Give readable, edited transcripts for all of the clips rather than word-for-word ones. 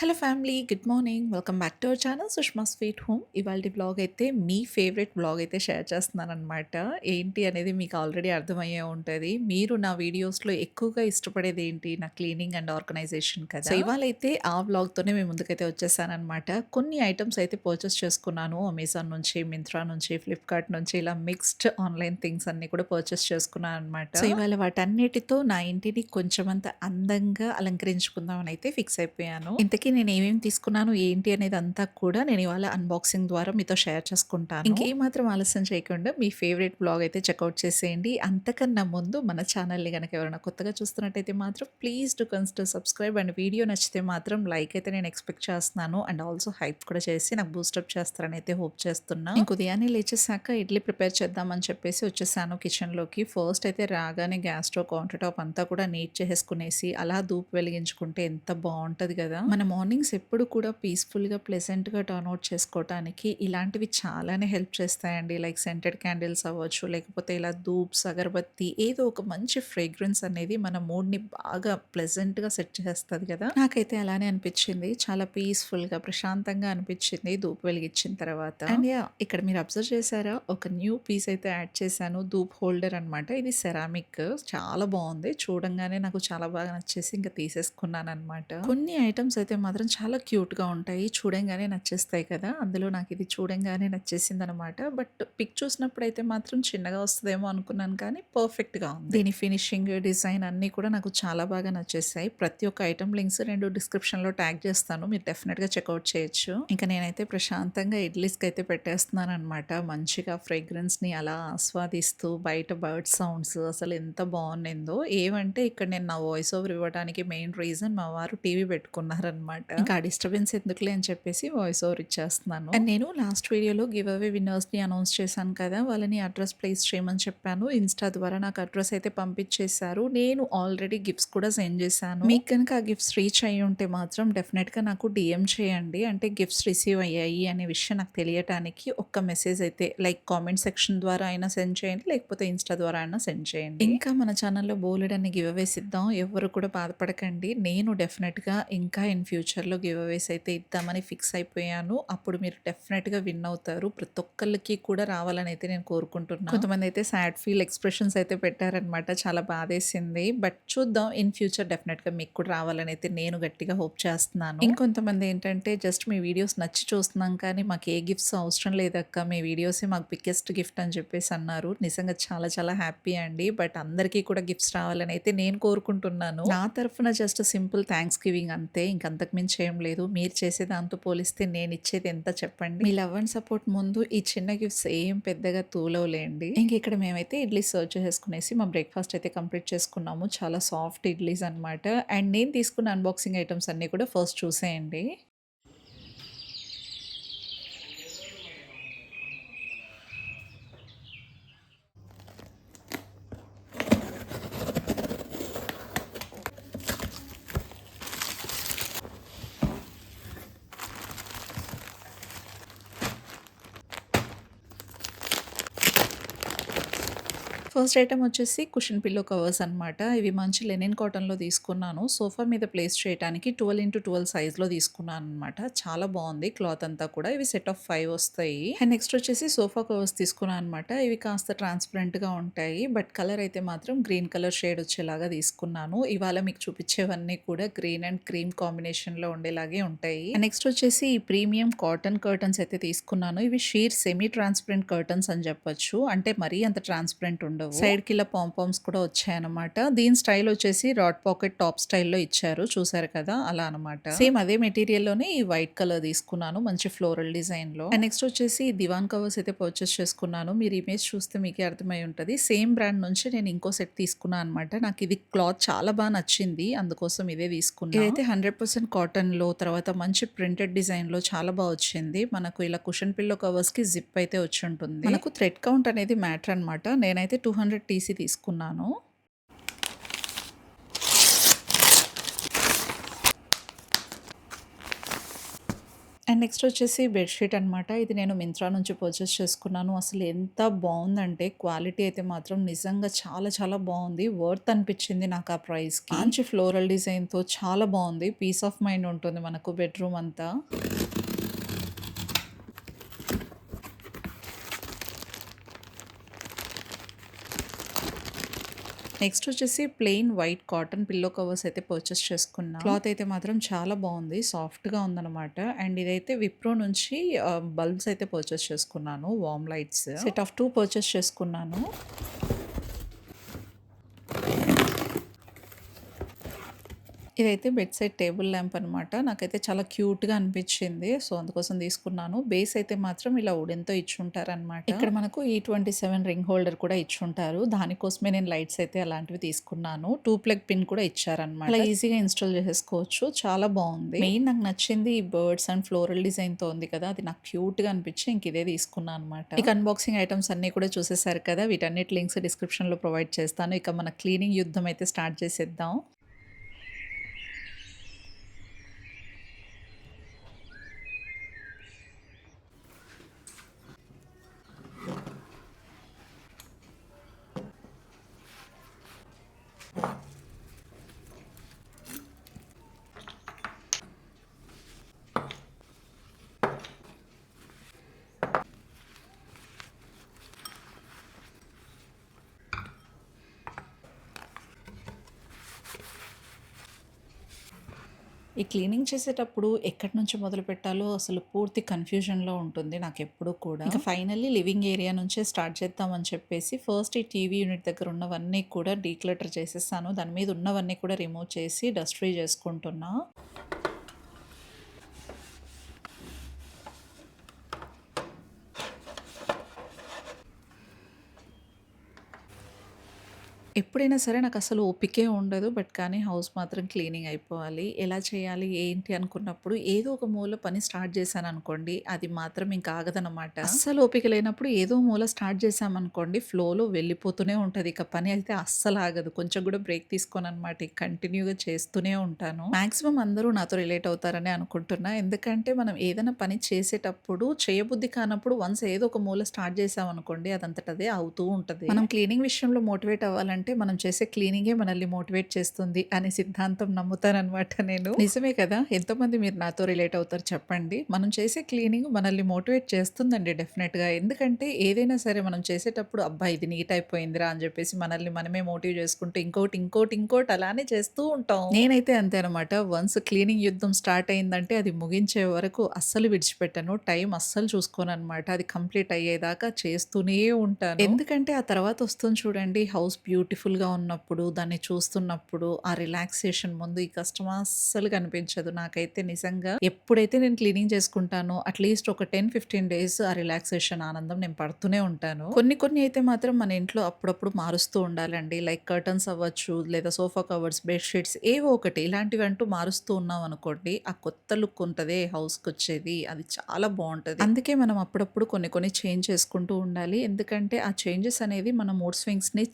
Hello family, good morning. Welcome back to our channel Sushma sweet home. ఇవాల్టి vlog అయితే మీ favourite vlog అయితే share చేస్తున్నాననమాట. ఏంటి అనేది మీకు ఆల్రెడీ అర్థమయ్యే ఉంటది. మీరు నా వీడియోస్‌లో ఎక్కువగా ఇష్టపడేది ఏంటి? నా క్లీనింగ్ అండ్ ఆర్గనైజేషన్ కదా! సో, ఇవాళైతే ఆ వ్లాగ్‌తోనే మీ ముందుకైతే వచ్చేసాననమాట. కొన్ని ఐటెమ్స్ అయితే పర్చేస్ చేసుకున్నాను. అమెజాన్ నుంచి, మింత్రా నుంచి, ఫ్లిప్‌కార్ట్ నుంచి ఇలా మిక్స్డ్ ఆన్‌లైన్ థింగ్స్ అన్నీ కూడా పర్చేస్ చేసుకున్నాననమాట. సో, ఇవాళ వాటన్నిటితో నా ఇంటిని కొంచెమంత అందంగా అలంకరించుకుందామని అయితే ఫిక్స్ అయిపోయాను. ఇంతకీ నేను ఏమేమి తీసుకున్నాను, ఏంటి అనేదంతా కూడా నేను ఇవాళ అన్బాక్సింగ్ ద్వారా మీతో షేర్ చేసుకుంటాను. ఇంకేమాత్రం ఆలస్యం చేయకుండా మీ ఫేవరెట్ బ్లాగ్ అయితే చెక్అవుట్ చేసేయండి. అంతకన్నా ముందు మన ఛానల్‌ని గనక ఎవరైనా కొత్తగా చూస్తున్నట్టయితే మాత్రం please do consider subscribe and video నచ్చితే మాత్రం లైక్ అయితే నేను ఎక్స్‌పెక్ట్ చేస్తున్నాను. అండ్ ఆల్సో హైప్ కూడా చేసి నాకు బూస్టప్ చేస్తారని అయితే హోప్ చేస్తున్నా. ఇంక ఉదయాన్నే లేచేసాక ఇడ్లీ ప్రిపేర్ చేద్దామని చెప్పేసి వచ్చేసాను కిచెన్‌లోకి. ఫస్ట్ అయితే రాగానే గ్యాస్ స్టవ్, కౌంటర్ టాప్ అంతా కూడా నీట్ చేసేసుకునేసి అలా ధూప్ వెలిగించుకుంటే ఎంత బావుంటది గదా! మన మార్నింగ్స్ ఎప్పుడు కూడా పీస్‌ఫుల్‌గా, ప్లెజెంట్‌గా టర్న్ ఔట్ చేసుకోవటానికి ఇలాంటివి చాలానే హెల్ప్ చేస్తాయండి. లైక్ సెంటెడ్ క్యాండిల్స్ అవ్వచ్చు, లేకపోతే ఇలా ధూప్స్, అగరబత్తి ఏదో ఒక మంచి ఫ్రేగ్రెన్స్ అనేది మన మూడ్‌ని బాగా ప్లెజెంట్‌గా సెట్ చేస్తది కదా! నాకైతే అలానే అనిపించింది. చాలా పీస్‌ఫుల్‌గా, ప్రశాంతంగా అనిపించింది ధూప్ వెలిగించిన తర్వాత. And yeah! ఇక్కడ మీరు అబ్జర్వ్ చేశారా? ఒక న్యూ పీస్ అయితే యాడ్ చేశాను. ధూప్ హోల్డర్ అనమాట. ఇది సెరామిక్ చాలా బావుంది. చూడంగానే నాకు చాలా బాగా నచ్చేసి ఇంక తీసేసుకున్నాననమాట. కొన్ని ఐటెమ్స్ అయితే మాత్రం చాలా క్యూట్‌గా ఉంటాయి. చూడంగానే నచ్చేస్తాయి కదా! అందులో నాకిది చూడంగానే నచ్చేసిందనమాట. బట్ పిక్ చూసినప్పుడైతే మాత్రం చిన్నగా వస్తదేమో అనుకున్నాను కానీ పర్ఫెక్ట్‌గా ఉంది. దీని ఫినిషింగ్, డిజైన్ అన్నీ కూడా నాకు చాలా బాగా నచ్చేసాయి. ప్రతి ఒక్క ఐటెమ్ లింక్స్ 2 డిస్క్రిప్షన్‌లో ట్యాగ్ చేస్తాను. మీరు డెఫినిట్‌గా చెక్‌ఔట్ చేయొచ్చు. ఇంక నేనైతే ప్రశాంతంగా ఇడ్లీస్‌కైతే పెట్టేస్తున్నాననమాట. మంచిగా ఫ్రేగ్రెన్స్‌ని అలా ఆస్వాదిస్తూ బయట బర్డ్ సౌండ్స్ అసలు ఎంత బావున్నిందో. ఏమంటే ఇక్కడ నేను నా వాయిస్ ఓవర్ ఇవ్వడానికి మెయిన్ రీజన్ మా వారు టీవీ పెట్టుకున్నారనమాట. ఇంకా ఆ డిస్టర్బెన్స్ ఎందుకులే అని చెప్పేసి వాయిస్ ఓవర్ ఇచ్చేస్తున్నాను. అండ్ నేను లాస్ట్ వీడియోలో గివ్ అవే విన్నర్స్‌ని అనౌన్స్ చేశాను కదా! వాళ్ళని అడ్రస్ ప్లేస్ చేయమని చెప్పాను. ఇన్‌స్టా ద్వారా నాకు అడ్రస్ అయితే పంపించేశారు. నేను ఆల్రెడీ గిఫ్ట్స్ కూడా సెండ్ చేశాను. మీకు గనుక ఆ గిఫ్ట్స్ రీచ్ అయ్యి ఉంటే మాత్రం డెఫినెట్‌గా నాకు డీఎం చేయండి. అంటే గిఫ్ట్స్ రిసీవ్ అయ్యాయి అనే విషయం నాకు తెలియటానికి ఒక్క మెసేజ్ అయితే లైక్ కామెంట్ సెక్షన్ ద్వారా అయినా సెండ్ చేయండి. లేకపోతే ఇన్‌స్టా ద్వారా అయినా సెండ్ చేయండి. ఇంకా మన ఛానల్‌లో బోలెడన్ని గివ్ అవేస్ ఇద్దాం. ఎవ్వరు కూడా బాధపడకండి. నేను డెఫినెట్‌గా ఇంకా ఇన్ ఫ్యూచర్‌లో గివ్ అవేస్ అయితే ఇద్దామని ఫిక్స్ అయిపోయాను. అప్పుడు మీరు డెఫినెట్‌గా విన్ అవుతారు. ప్రతి ఒక్కళ్ళకి కూడా రావాలని అయితే నేను కోరుకుంటున్నా. కొంతమంది అయితే సాడ్ ఫీల్ ఎక్స్‌ప్రెషన్స్ అయితే పెట్టారనమాట. చాలా బాధేసింది. బట్ చూద్దాం ఇన్ ఫ్యూచర్ డెఫినెట్‌గా మీకు కూడా రావాలని అయితే నేను గట్టిగా హోప్ చేస్తున్నాను. ఇంకొంతమంది ఏంటంటే జస్ట్ మీ వీడియోస్ నచ్చి చూస్తున్నాం కానీ మాకు ఏ గిఫ్ట్స్ అవసరం లేదక్క. మీ వీడియోసే మాకు బిగ్గెస్ట్ గిఫ్ట్ అని చెప్పేసి అన్నారు. నిజంగా చాలా చాలా హ్యాపీ అండి. బట్ అందరికీ కూడా గిఫ్ట్స్ రావాలని అయితే నేను కోరుకుంటున్నాను. నా తరఫున జస్ట్ సింపుల్ థాంక్స్ గివింగ్ అంతే. ఇంక అంతకు మించి ఏం లేదు. మీరు చేసే దాంతో పోలిస్తే నేను ఇచ్చేది ఎంత చెప్పండి. మీ లవ్ అండ్ సపోర్ట్ ముందు ఈ చిన్న గిఫ్ట్స్ ఏం పెద్దగా తూలవులేండి. ఇంక ఇక్కడ మేమైతే ఇడ్లీస్ సర్వ్ చేసేసుకునేసి మా బ్రేక్‌ఫాస్ట్ అయితే కంప్లీట్ చేసుకున్నాము. చాలా సాఫ్ట్ ఇడ్లీస్ అనమాట. అండ్ నేను తీసుకున్న అన్బాక్సింగ్ ఐటెమ్స్ అన్నీ కూడా ఫస్ట్ చూసేయండి. ఫస్ట్ ఐటెమ్ వచ్చేసి కుషన్ పిల్లో కవర్స్ అనమాట. ఇవి మంచి లెనిన్ కాటన్‌లో తీసుకున్నాను. సోఫా మీద ప్లేస్ చేయటానికి 12x12 సైజ్‌లో తీసుకున్నాననమాట. చాలా బావుంది క్లాత్ అంతా కూడా. ఇవి సెట్ ఆఫ్ 5 వస్తాయి. అండ్ నెక్స్ట్ వచ్చేసి సోఫా కవర్స్ తీసుకున్నాను అనమాట. ఇవి కాస్త ట్రాన్స్‌పరెంట్‌గా ఉంటాయి. బట్ కలర్ అయితే మాత్రం గ్రీన్ కలర్ షేడ్ వచ్చేలాగా తీసుకున్నాను. ఇవాళ మీకు చూపించేవన్నీ కూడా గ్రీన్ అండ్ క్రీమ్ కాంబినేషన్‌లో ఉండేలాగే ఉంటాయి. అండ్ నెక్స్ట్ వచ్చేసి ఈ ప్రీమియం కాటన్ కర్టన్స్ అయితే తీసుకున్నాను. ఇవి షీర్ సెమీ ట్రాన్స్‌పరెంట్ కర్టన్స్ అని చెప్పొచ్చు. అంటే మరీ అంత ట్రాన్స్‌పరెంట్ ఉండవు. సైడ్‌కి ఇలా పాంపామ్స్ కూడా వచ్చాయన్నమాట. దీని స్టైల్ వచ్చేసి రాడ్ పాకెట్ టాప్ స్టైల్‌లో ఇచ్చారు. చూసారు కదా! అలా అనమాట. సేమ్ అదే మెటీరియల్‌లోనే ఈ వైట్ కలర్ తీసుకున్నాను. మంచి ఫ్లోరల్ డిజైన్‌లో. అండ్ నెక్స్ట్ వచ్చేసి దివాన్ కవర్స్ అయితే పర్చేస్ చేసుకున్నాను. మీరు ఇమేజ్ చూస్తే మీకే అర్థమై ఉంటది. సేమ్ బ్రాండ్ నుంచి నేను ఇంకో సెట్ తీసుకున్నా అనమాట. నాకు ఇది క్లాత్ చాలా బాగా నచ్చింది. అందుకోసం ఇదే తీసుకున్నా. ఇదైతే 100% కాటన్‌లో తర్వాత మంచి ప్రింటెడ్ డిజైన్‌లో చాలా బాగా వచ్చింది. మనకు ఇలా కుషన్ పిల్లో కవర్స్‌కి జిప్ అయితే వచ్చి ఉంటుంది. మనకు థ్రెడ్ కౌంట్ అనేది మ్యాటర్ అనమాట. నేనైతే 200 టీసీ తీసుకున్నాను. అండ్ నెక్స్ట్ వచ్చేసి బెడ్‌షీట్ అనమాట. ఇది నేను మింత్రా నుంచి పర్చేస్ చేసుకున్నాను. అసలు ఎంత బావుందంటే క్వాలిటీ అయితే మాత్రం నిజంగా చాలా చాలా బావుంది. వర్త్ అనిపించింది నాకు ఆ ప్రైస్‌కి. మంచి ఫ్లోరల్ డిజైన్‌తో చాలా బావుంది. పీస్ ఆఫ్ మైండ్ ఉంటుంది మనకు బెడ్‌రూమ్ అంతా. నెక్స్ట్ వచ్చేసి plain white cotton pillow covers అయితే పర్చేస్ చేసుకున్నా. క్లాత్ అయితే మాత్రం చాలా బాగుంది. సాఫ్ట్‌గా ఉందనమాట. అండ్ ఇదైతే విప్రో నుంచి బల్బ్స్ అయితే పర్చేస్ చేసుకున్నాను. Warm lights. Set of 2 purchase చేసుకున్నాను. ఇదైతే బెడ్ సైడ్ టేబుల్ ల్యాంప్ అనమాట. నాకైతే చాలా క్యూట్‌గా అనిపించింది. సో, అందుకోసం తీసుకున్నాను. బేస్ అయితే మాత్రం ఇలా వుడెన్‌తో ఇచ్చుంటారనమాట. ఇక్కడ మనకు E27 రింగ్ హోల్డర్ కూడా ఇచ్చుంటారు. దానికోసమే నేను లైట్స్ అయితే అలాంటివి తీసుకున్నాను. 2 ప్లగ్ పిన్ కూడా ఇచ్చారనమాట. అలా ఈజీగా ఇన్‌స్టాల్ చేసేసుకోవచ్చు. చాలా బాగుంది. మెయిన్ నాకు నచ్చింది ఈ బర్డ్స్ అండ్ ఫ్లోరల్ డిజైన్‌తో ఉంది కదా! అది నాకు క్యూట్‌గా అనిపించి ఇంక ఇదే తీసుకున్నా అనమాట. ఇక అన్బాక్సింగ్ ఐటమ్స్ అన్నీ కూడా చూసేసారు కదా! వీటన్నిటి లింక్స్ డిస్క్రిప్షన్‌లో ప్రొవైడ్ చేస్తాను. ఇక మన క్లీనింగ్ యుద్ధం అయితే స్టార్ట్ చేసేద్దాం. ఈ క్లీనింగ్ చేసేటప్పుడు ఎక్కడి నుంచి మొదలుపెట్టాలో అసలు పూర్తి కన్‌ఫ్యూజన్‌లో ఉంటుంది నాకెప్పుడూ కూడా. ఇక ఫైనల్లీ లివింగ్ ఏరియా నుంచే స్టార్ట్ చేద్దామని చెప్పేసి ఫస్ట్ ఈ టీవీ యూనిట్ దగ్గర ఉన్నవన్నీ కూడా డీక్లటర్ చేసేసాను. దాని మీద ఉన్నవన్నీ కూడా రిమూవ్ చేసి డస్ట్ ఫ్రీ చేసుకుంటున్నా. ఎప్పుడైనా సరే నాకసలు ఓపికే ఉండదు. బట్ కానీ హౌస్ మాత్రం క్లీనింగ్ అయిపోవాలి. ఎలా చేయాలి, ఏంటి అనుకున్నప్పుడు ఏదో ఒక మూల పని స్టార్ట్ చేశాననుకోండి, అది మాత్రం ఇంక ఆగదనమాట. అస్సలు ఓపిక లేనప్పుడు ఏదో మూల స్టార్ట్ చేశామనుకోండి, ఫ్లోలో వెళ్ళిపోతూనే ఉంటది. ఇక పని అయితే అస్సలు ఆగదు. కొంచెం కూడా బ్రేక్ తీసుకోననమాట. ఇక కంటిన్యూగా చేస్తూనే ఉంటాను. మాక్సిమం అందరూ నాతో రిలేట్ అవుతారని అనుకుంటున్నా. ఎందుకంటే మనం ఏదైనా పని చేసేటప్పుడు చేయబుద్ధి కానప్పుడు వన్స్ ఏదో ఒక మూల స్టార్ట్ చేశామనుకోండి, అదంతట అదే అవుతూ ఉంటది. మనం క్లీనింగ్ విషయంలో మోటివేట్ అవ్వాలంటే మనం చేసే క్లీనింగే మనల్ని మోటివేట్ చేస్తుంది అనే సిద్ధాంతం నమ్ముతాననమాట నేను. నిజమే కదా! ఎంతమంది మీరు నాతో రిలేట్ అవుతారు చెప్పండి. మనం చేసే క్లీనింగ్ మనల్ని మోటివేట్ చేస్తుందండి డెఫినెట్‌గా. ఎందుకంటే ఏదైనా సరే మనం చేసేటప్పుడు అబ్బా! ఇది నీట్ అయిపోయిందిరా అని చెప్పేసి మనల్ని మనమే మోటివ్ చేసుకుంటూ ఇంకోటి అలానే చేస్తూ ఉంటాం. నేనైతే అంతే అనమాట. వన్స్ క్లీనింగ్ యుద్ధం స్టార్ట్ అయిందంటే అది ముగించే వరకు అస్సలు విడిచిపెట్టను. టైం అస్సలు చూసుకోననమాట. అది కంప్లీట్ అయ్యేదాకా చేస్తూనే ఉంటాను. ఎందుకంటే ఆ తర్వాత వస్తుంది చూడండి హౌస్ బ్యూటిఫుల్‌గా ఉన్నప్పుడు, దాన్ని చూస్తున్నప్పుడు ఆ రిలాక్సేషన్ ముందు ఈ కష్టం అస్సలు కనిపించదు. నాకైతే నిజంగా ఎప్పుడైతే నేను క్లీనింగ్ చేసుకుంటానో అట్‌లీస్ట్ ఒక 10, 15 డేస్ ఆ రిలాక్సేషన్ ఆనందం నేను పడుతూనే ఉంటాను. కొన్ని అయితే మాత్రం మన ఇంట్లో అప్పుడప్పుడు మారుస్తూ ఉండాలండి. లైక్ కర్టన్స్ అవ్వచ్చు, లేదా సోఫా కవర్స్, బెడ్ షీట్స్ ఏవో ఒకటి ఇలాంటివంటూ మారుస్తూ ఉన్నాం అనుకోండి, ఆ కొత్త లుక్ ఉంటదే హౌస్‌కొచ్చేది. అది చాలా బావుంటది. అందుకే మనం అప్పుడప్పుడు కొన్ని చేంజ్ చేసుకుంటూ ఉండాలి. ఎందుకంటే ఆ చేంజెస్ అనేది మన మూడ్ స్వింగ్స్‌ని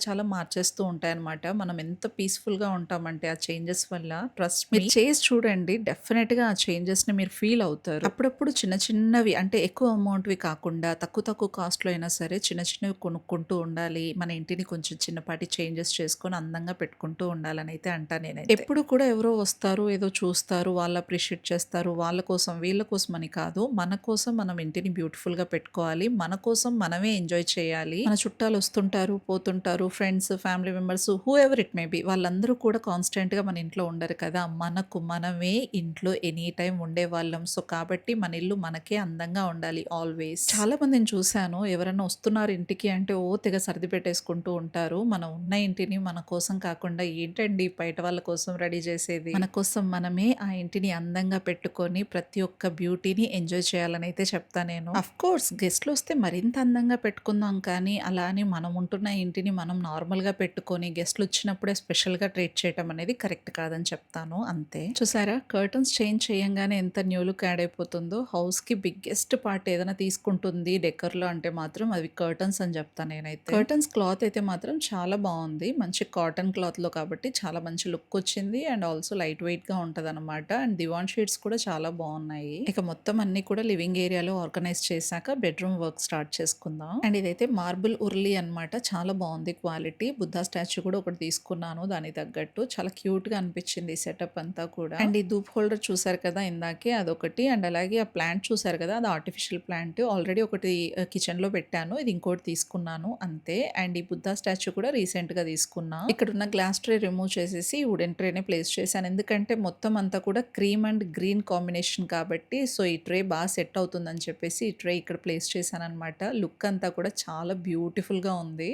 చాలా మార్చేస్తూ ఉంటాయన్నమాట. మనం ఎంత పీస్‌ఫుల్‌గా ఉంటామంటే ఆ చేంజెస్ వల్ల ట్రస్ట్ మీ. మీరు చేసి చూడండి. డెఫినిట్‌గా ఆ చేంజెస్‌ని మీరు ఫీల్ అవుతారు. అప్పుడప్పుడు చిన్నవి అంటే ఎక్కువ అమౌంట్‌వి కాకుండా తక్కువ కాస్ట్‌లో అయినా సరే చిన్నవి కొనుక్కుంటూ ఉండాలి. మన ఇంటిని కొంచెం చిన్నపాటి చేంజెస్ చేసుకొని అందంగా పెట్టుకుంటూ ఉండాలని అయితే అంటా నేనైతే. ఎప్పుడు కూడా ఎవరో వస్తారు, ఏదో చూస్తారు, వాళ్ళు అప్రిషియేట్ చేస్తారు. వాళ్ళ కోసం, వీళ్ళ కోసం అని కాదు. మన కోసం మనం ఇంటిని బ్యూటిఫుల్‌గా పెట్టుకోవాలి. మన కోసం మనమే ఎంజాయ్ చేయాలి. మన చుట్టాలు వస్తుంటారు, పోతుంటారు. Friends, family members whoever it may be వాళ్ళందరూ కూడా కాన్స్టెంట్‌గా మన ఇంట్లో ఉండరు కదా! మనకు మనమే ఇంట్లో ఎనీ టైమ్ ఉండేవాళ్ళం. సో, కాబట్టి మన ఇల్లు మనకే అందంగా ఉండాలి ఆల్వేస్. చాలా మందిని చూసాను. ఎవరైనా వస్తున్నారు ఇంటికి అంటే ఓ తెగ సర్ది పెట్టేసుకుంటూ ఉంటారు. మనం ఉన్న ఇంటిని మన కోసం కాకుండా ఏంటండి బయట వాళ్ళ కోసం రెడీ చేసేది. మన కోసం మనమే ఆ ఇంటిని అందంగా పెట్టుకొని ప్రతి ఒక్క బ్యూటీని ఎంజాయ్ చేయాలని అయితే చెప్తా నేను. అఫ్‌కోర్స్ గెస్ట్‌లు వస్తే మరింత అందంగా పెట్టుకుందాం కానీ అలా అని మనం ఉంటున్న ఇంటిని మనం నార్మల్ నార్మల్‌గా పెట్టుకొని గెస్ట్‌లొచ్చినప్పుడే స్పెషల్‌గా ట్రీట్ చేయటం అనేది కరెక్ట్ కాదని చెప్తాను అంతే. చూసారా కర్టన్స్ చేంజ్ చేయంగానే ఎంత న్యూ లుక్ యాడ్ అయిపోతుందో. హౌస్‌కి బిగ్గెస్ట్ పార్ట్ ఏదైనా తీసుకుంటుంది డెకర్‌లో అంటే మాత్రం అవి కర్టన్స్ అని చెప్తా నేనైతే. కర్టన్స్ క్లాత్ అయితే మాత్రం చాలా బావుంది. మంచి కాటన్ క్లాత్‌లో కాబట్టి చాలా మంచి లుక్ వచ్చింది. అండ్ ఆల్సో లైట్ వెయిట్‌గా ఉంటదనమాట. అండ్ దివాన్ షీట్స్ కూడా చాలా బావున్నాయి. ఇక మొత్తం అన్నీ కూడా లివింగ్ ఏరియాలో ఆర్గనైజ్ చేశాక బెడ్‌రూమ్ వర్క్ స్టార్ట్ చేసుకుందాం. అండ్ ఇదైతే మార్బుల్ ఉర్లీ అనమాట. చాలా బావుంది క్వాలిటీ. బుద్ధా స్టాచ్యూ కూడా ఒకటి తీసుకున్నాను దానికి తగ్గట్టు. చాలా క్యూట్‌గా అనిపించింది ఈ సెటప్ అంతా కూడా. అండ్ ఈ ధూప్ హోల్డర్ చూసారు కదా ఇందాకే అదొకటి. అండ్ అలాగే ఆ ప్లాంట్ చూసారు కదా అది ఆర్టిఫిషియల్ ప్లాంట్. ఆల్రెడీ ఒకటి కిచెన్‌లో పెట్టాను. ఇది ఇంకోటి తీసుకున్నాను అంతే. అండ్ ఈ బుద్ధా స్టాచ్యూ కూడా రీసెంట్‌గా తీసుకున్నా. ఇక్కడున్న గ్లాస్ ట్రే రిమూవ్ చేసేసి వుడెన్ ట్రేనే ప్లేస్ చేశాను. ఎందుకంటే మొత్తం అంతా కూడా క్రీమ్ అండ్ గ్రీన్ కాంబినేషన్ కాబట్టి సో ఈ ట్రే బాగా సెట్ అవుతుందని చెప్పేసి ఈ ట్రే ఇక్కడ ప్లేస్ చేశాననమాట. లుక్ అంతా కూడా చాలా బ్యూటిఫుల్‌గా ఉంది.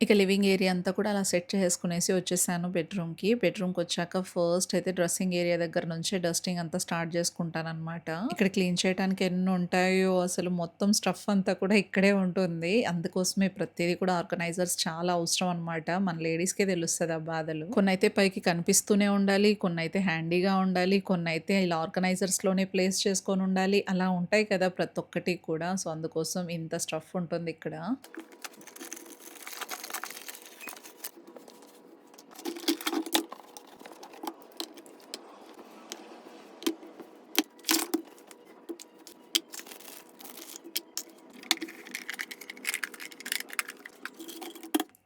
ఇక లివింగ్ ఏరియా అంతా కూడా అలా సెట్ చేసుకునేసి వచ్చేసాను బెడ్‌రూమ్‌కి. బెడ్‌రూమ్‌కొచ్చాక ఫస్ట్ అయితే డ్రెస్సింగ్ ఏరియా దగ్గర నుంచే డస్టింగ్ అంతా స్టార్ట్ చేసుకుంటాననమాట. ఇక్కడ క్లీన్ చేయడానికి ఎన్నుంటాయో అసలు మొత్తం స్టఫ్ అంతా కూడా ఇక్కడే ఉంటుంది. అందుకోసమే ప్రతీది కూడా ఆర్గనైజర్స్ చాలా అవసరం అనమాట. మన లేడీస్‌కే తెలుస్తది ఆ బాధలు. కొన్నైతే పైకి కనిపిస్తూనే ఉండాలి. కొన్నైతే హ్యాండీగా ఉండాలి. కొన్నైతే ఇలా ఆర్గనైజర్స్‌లోనే ప్లేస్ చేసుకొని ఉండాలి. అలా ఉంటాయి కదా ప్రతి ఒక్కటి కూడా. సో అందుకోసం ఇంత స్టఫ్ ఉంటుంది ఇక్కడ.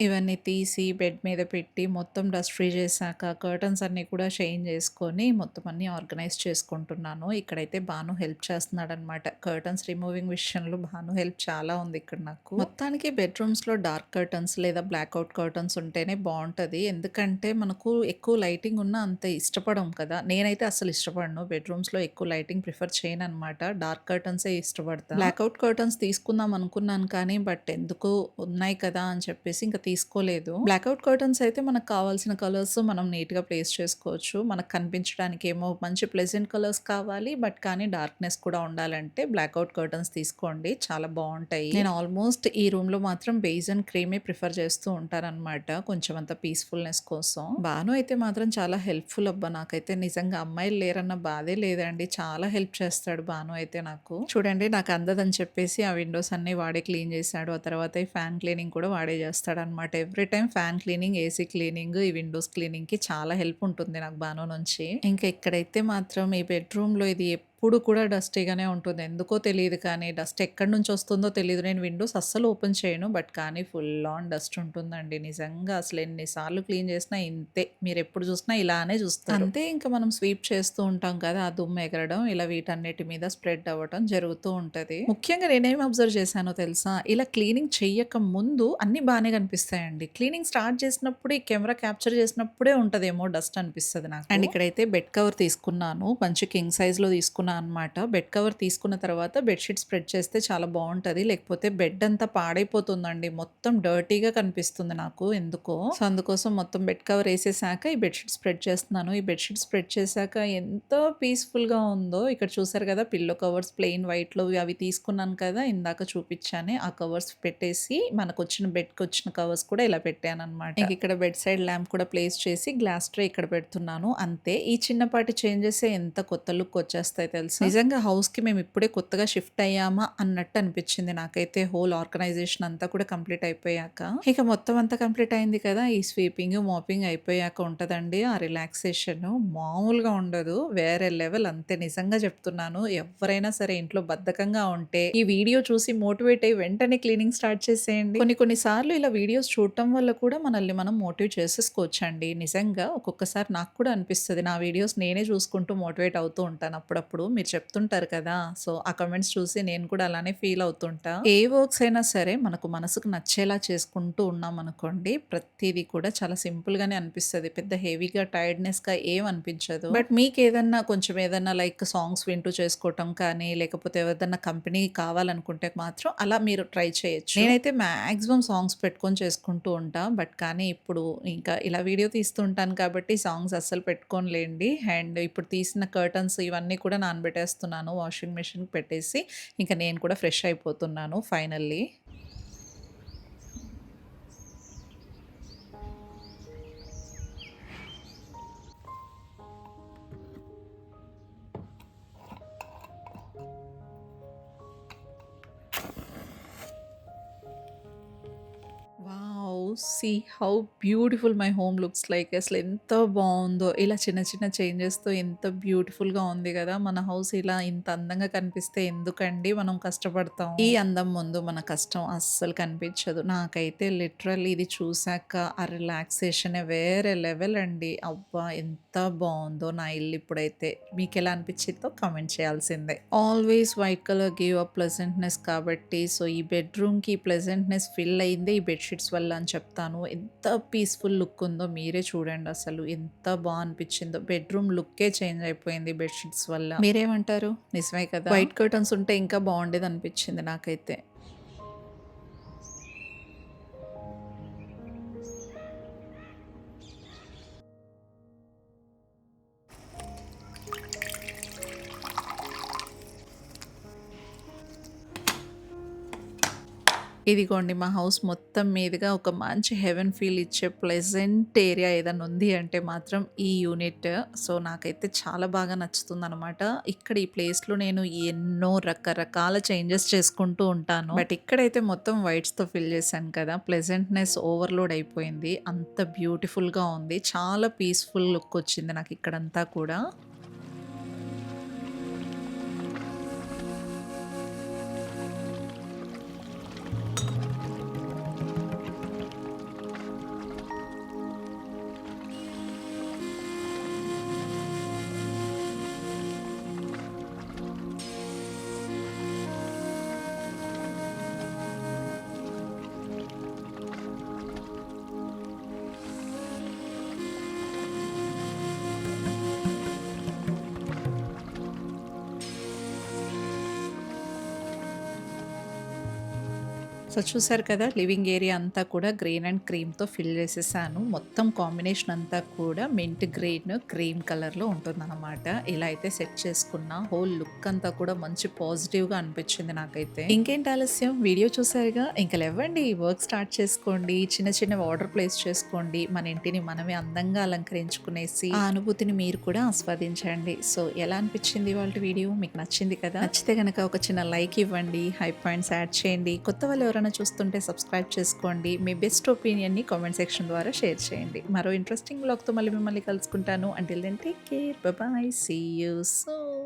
ఇవన్నీ తీసి బెడ్ మీద పెట్టి మొత్తం డస్ట్ ఫ్రీ చేశాక కర్టన్స్ అన్నీ కూడా చేంజ్ చేసుకొని మొత్తం అన్నీ ఆర్గనైజ్ చేసుకుంటున్నాను. ఇక్కడైతే భాను హెల్ప్ చేస్తున్నాడనమాట. కర్టన్స్ రిమూవింగ్ విషయంలో భాను హెల్ప్ చాలా ఉంది ఇక్కడ నాకు. మొత్తానికి బెడ్‌రూమ్స్‌లో డార్క్ కర్టన్స్ లేదా బ్లాక్ ఔట్ కర్టన్స్ ఉంటేనే బావుంటది. ఎందుకంటే మనకు ఎక్కువ లైటింగ్ ఉన్నా అంత ఇష్టపడం కదా! నేనైతే అస్సలు ఇష్టపడను. బెడ్‌రూమ్స్‌లో ఎక్కువ లైటింగ్ ప్రిఫర్ చేయననమాట. డార్క్ కర్టన్సే ఇష్టపడతా. బ్లాక్ ఔట్ కర్టన్స్ తీసుకుందాం అనుకున్నాను కానీ బట్ ఎందుకో ఉన్నాయి కదా అని చెప్పేసి ఇంక తీసుకోలేదు. బ్లాక్‌ఔట్ కర్టన్స్ అయితే మనకు కావాల్సిన కలర్స్ మనం నీట్‌గా ప్లేస్ చేసుకోవచ్చు. మనకు కనిపించడానికేమో మంచి ప్లెజెంట్ కలర్స్ కావాలి. బట్ కానీ డార్క్‌నెస్ కూడా ఉండాలంటే బ్లాక్‌ఔట్ కర్టన్స్ తీసుకోండి. చాలా బావుంటాయి. నేను ఆల్మోస్ట్ ఈ రూమ్‌లో మాత్రం బేజ్ అండ్ క్రీమే ప్రిఫర్ చేస్తూ ఉంటాననమాట. కొంచెం అంత పీస్‌ఫుల్‌నెస్ కోసం. భాను అయితే మాత్రం చాలా హెల్ప్‌ఫుల్ అబ్బా! నాకైతే నిజంగా అమ్మాయిలు లేరన్న బాధే లేదండి. చాలా హెల్ప్ చేస్తాడు భాను అయితే నాకు. చూడండి నాకు అందదని చెప్పేసి ఆ విండోస్ అన్నీ వాడే క్లీన్ చేశాడు. ఆ తర్వాత ఈ ఫ్యాన్ క్లీనింగ్ కూడా వాడే చేస్తాడనమాట. Every time fan cleaning, AC cleaning, ఈ విండోస్ క్లీనింగ్‌కి చాలా హెల్ప్ ఉంటుంది నాకు భాను నుంచి. ఇంకా ఇక్కడైతే మాత్రం ఈ బెడ్‌రూమ్‌లో ఇది ఎప్పుడు కూడా డస్టీగానే ఉంటుంది. ఎందుకో తెలీదు కానీ డస్ట్ ఎక్కడి నుంచి వస్తుందో తెలీదు. నేను విండోస్ అస్సలు ఓపెన్ చేయను. బట్ కానీ ఫుల్ ఆన్ డస్ట్ ఉంటుందండి. నిజంగా అసలు ఎన్ని సార్లు క్లీన్ చేసినా ఇంతే. మీరెప్పుడు చూసినా ఇలానే చూస్తారు. అంతే ఇంకా మనం స్వీప్ చేస్తూ ఉంటాం కదా! ఆ దుమ్ము ఎగరడం ఇలా వీటన్నిటి మీద స్ప్రెడ్ అవ్వటం జరుగుతూ ఉంటది. ముఖ్యంగా నేనేం అబ్జర్వ్ చేశానో తెలుసా? ఇలా క్లీనింగ్ చెయ్యక ముందు అన్నీ బానే కనిపిస్తాయండి. క్లీనింగ్ స్టార్ట్ చేసినప్పుడు ఈ కెమెరా క్యాప్చర్ చేసినప్పుడే ఉంటదేమో డస్ట్ అనిపిస్తది నాకు. అండ్ ఇక్కడైతే బెడ్ కవర్ తీసుకున్నాను. మంచి కింగ్ సైజ్‌లో తీసుకున్నా అనమాట. బెడ్ కవర్ తీసుకున్న తర్వాత బెడ్‌షీట్ స్ప్రెడ్ చేస్తే చాలా బావుంటది. లేకపోతే బెడ్ అంతా పాడైపోతుందండి. మొత్తం డర్టీగా కనిపిస్తుంది నాకు ఎందుకో. సో, అందుకోసం మొత్తం బెడ్ కవర్ ఏసేసాక ఈ బెడ్‌షీట్ స్ప్రెడ్ చేస్తున్నాను. ఈ బెడ్‌షీట్ స్ప్రెడ్ చేశాక ఎంత పీస్‌ఫుల్‌గా ఉందో. ఇక్కడ చూసారు కదా! పిల్లో కవర్స్ ప్లెయిన్ వైట్‌లో అవి తీసుకున్నాను కదా! ఇందాక చూపిచ్చానే ఆ కవర్స్ పెట్టేసి మనకొచ్చిన బెడ్‌కొచ్చిన కవర్స్ కూడా ఇలా పెట్టాననమాట. ఇంక ఇక్కడ బెడ్ సైడ్ ల్యాంప్ కూడా ప్లేస్ చేసి గ్లాస్ ట్రే ఇక్కడ పెడుతున్నాను. అంతే. ఈ చిన్నపాటి చేంజెసే ఎంత కొత్త లుక్ వచ్చేస్తాయి తెలుసా? నిజంగా హౌస్‌కి మేము ఇప్పుడే కొత్తగా షిఫ్ట్ అయ్యామా అన్నట్టు అనిపించింది నాకైతే హోల్ ఆర్గనైజేషన్ అంతా కూడా కంప్లీట్ అయిపోయాక. ఇక మొత్తం అంతా కంప్లీట్ అయింది కదా! ఈ స్వీపింగ్, మాపింగ్ అయిపోయాక ఉంటదండి ఆ రిలాక్సేషన్ మామూలుగా ఉండదు. వేరే లెవెల్ అంతే నిజంగా చెప్తున్నాను. ఎవ్వరైనా సరే ఇంట్లో బద్ధకంగా ఉంటే ఈ వీడియో చూసి మోటివేట్ అయ్యి వెంటనే క్లీనింగ్ స్టార్ట్ చేసేయండి. కొన్ని కొన్ని సార్లు ఇలా వీడియోస్ చూడటం వల్ల కూడా మనల్ని మనం మోటివేట్ చేసేసుకోవచ్చండి. నిజంగా ఒక్కొక్కసారి నాకు కూడా అనిపిస్తది. నా వీడియోస్ నేనే చూసుకుంటూ మోటివేట్ అవుతూ ఉంటాను అప్పుడప్పుడు. మీరు చెప్తుంటారు కదా! సో, ఆ కామెంట్స్ చూసి నేను కూడా అలానే ఫీల్ అవుతుంటా. ఏ వర్క్స్ అయినా సరే మనకు మనసుకు నచ్చేలా చేసుకుంటూ ఉన్నామనుకోండి, ప్రతీది కూడా చాలా సింపుల్‌గానే అనిపిస్తది. పెద్ద హెవీగా, టైర్డ్‌నెస్‌గా ఏం అనిపించదు. బట్ మీకేదన్నా కొంచెం ఏదన్నా లైక్ సాంగ్స్ వింటూ చేసుకోవటం కానీ, లేకపోతే ఎవరిదన్నా కంపెనీ కావాలనుకుంటే మాత్రం అలా మీరు ట్రై చేయొచ్చు. నేనైతే మాక్సిమం సాంగ్స్ పెట్టుకొని చేసుకుంటూ ఉంటా. బట్ కానీ ఇప్పుడు ఇంకా ఇలా వీడియో తీస్తూ ఉంటాను కాబట్టి సాంగ్స్ అస్సలు పెట్టుకోనులేండి. అండ్ ఇప్పుడు తీసిన కర్టన్స్ ఇవన్నీ కూడా నానబెట్టేస్తున్నాను వాషింగ్ మెషిన్‌కి పెట్టేసి, ఇంక నేను కూడా ఫ్రెష్ అయిపోతున్నాను finally. Wow! See how beautiful my home looks like. అసలెంత బావుందో. ఇలా చిన్న చిన్న చేంజెస్‌తో ఎంత బ్యూటిఫుల్‌గా ఉంది గదా! మన హౌస్ ఇలా ఇంత అందంగా కనిపిస్తే ఎందుకండి మనం కష్టపడతాం. ఈ అందం ముందు మన కష్టం అస్సలు కనిపించదు. నాకైతే లిటరల్లీ ఇది చూసాక ఆ రిలాక్సేషనే వేరే లెవెల్ అండి. అబ్బా! ఎంత బావుందో నా ఇల్లు ఇప్పుడైతే. మీకెలా అనిపించిందో కామెంట్ చేయాల్సిందే. Always white colour give a pleasantness కాబట్టి సో, ఈ బెడ్‌రూమ్‌కి ప్లెజెంట్‌నెస్ ఫిల్ అయిందే ఈ బెడ్‌షీట్స్ వల్ల అని చెప్తాను. ఎంత పీస్‌ఫుల్ లుక్ ఉందో మీరే చూడండి అసలు. ఎంత అనిపించిందో. బెడ్‌రూమ్ లుక్కే చేంజ్ అయిపోయింది బెడ్‌షీట్స్ వల్ల. మీరేమంటారు? నిజమే కదా! వైట్ కర్టన్స్ ఉంటే ఇంకా బావుండేదనిపించింది నాకైతే. ఇదిగోండి మా హౌస్ మొత్తం మీదుగా ఒక మంచి హెవెన్ ఫీల్ ఇచ్చే ప్లెజెంట్ ఏరియా ఏదన్నా ఉంది అంటే మాత్రం ఈ యూనిట్. సో, నాకైతే చాలా బాగా నచ్చుతుందనమాట. ఇక్కడ ఈ ప్లేస్‌లో నేను ఎన్నో రకరకాల చేంజెస్ చేసుకుంటూ ఉంటాను. బట్ ఇక్కడైతే మొత్తం వైట్స్‌తో ఫిల్ చేశాను కదా! ప్లెజెంట్‌నెస్ ఓవర్‌లోడ్ అయిపోయింది. అంత బ్యూటిఫుల్‌గా ఉంది. చాలా పీస్‌ఫుల్ లుక్ వచ్చింది నాకు ఇక్కడంతా కూడా. సో చూసారు కదా లివింగ్ ఏరియా అంతా కూడా గ్రీన్ అండ్ క్రీమ్‌తో ఫిల్ చేసేసాను. మొత్తం కాంబినేషన్ అంతా కూడా మింట్ గ్రీన్, క్రీమ్ కలర్‌లో ఉంటుందనమాట. ఇలా అయితే సెట్ చేసుకున్నా. హోల్ లుక్ అంతా కూడా మంచి పాజిటివ్‌గా అనిపించింది నాకైతే. ఇంకేంటి ఆలస్యం వీడియో చూసారుగా ఇంక లెవ్వండి వర్క్ స్టార్ట్ చేసుకోండి. చిన్న చిన్నవి ఆర్డర్ ప్లేస్ చేసుకోండి. మన ఇంటిని మనమే అందంగా అలంకరించుకునేసి ఆ అనుభూతిని మీరు కూడా ఆస్వాదించండి. సో ఎలా అనిపించింది ఇవాల్టి వీడియో? మీకు నచ్చింది కదా! నచ్చితే గనక ఒక చిన్న లైక్ ఇవ్వండి. హై పాయింట్స్ యాడ్ చేయండి. కొత్త వాళ్ళు ఎవరైనా చూస్తుంటే సబ్స్క్రైబ్ చేసుకోండి. మీ బెస్ట్ ఒపీనియన్‌ని కామెంట్ సెక్షన్ ద్వారా షేర్ చేయండి. మరో ఇంట్రెస్టింగ్ వ్లాగ్‌తో మళ్ళీ మిమ్మల్ని కలుసుకుంటాను. Until then take care. Bye bye. See you soon.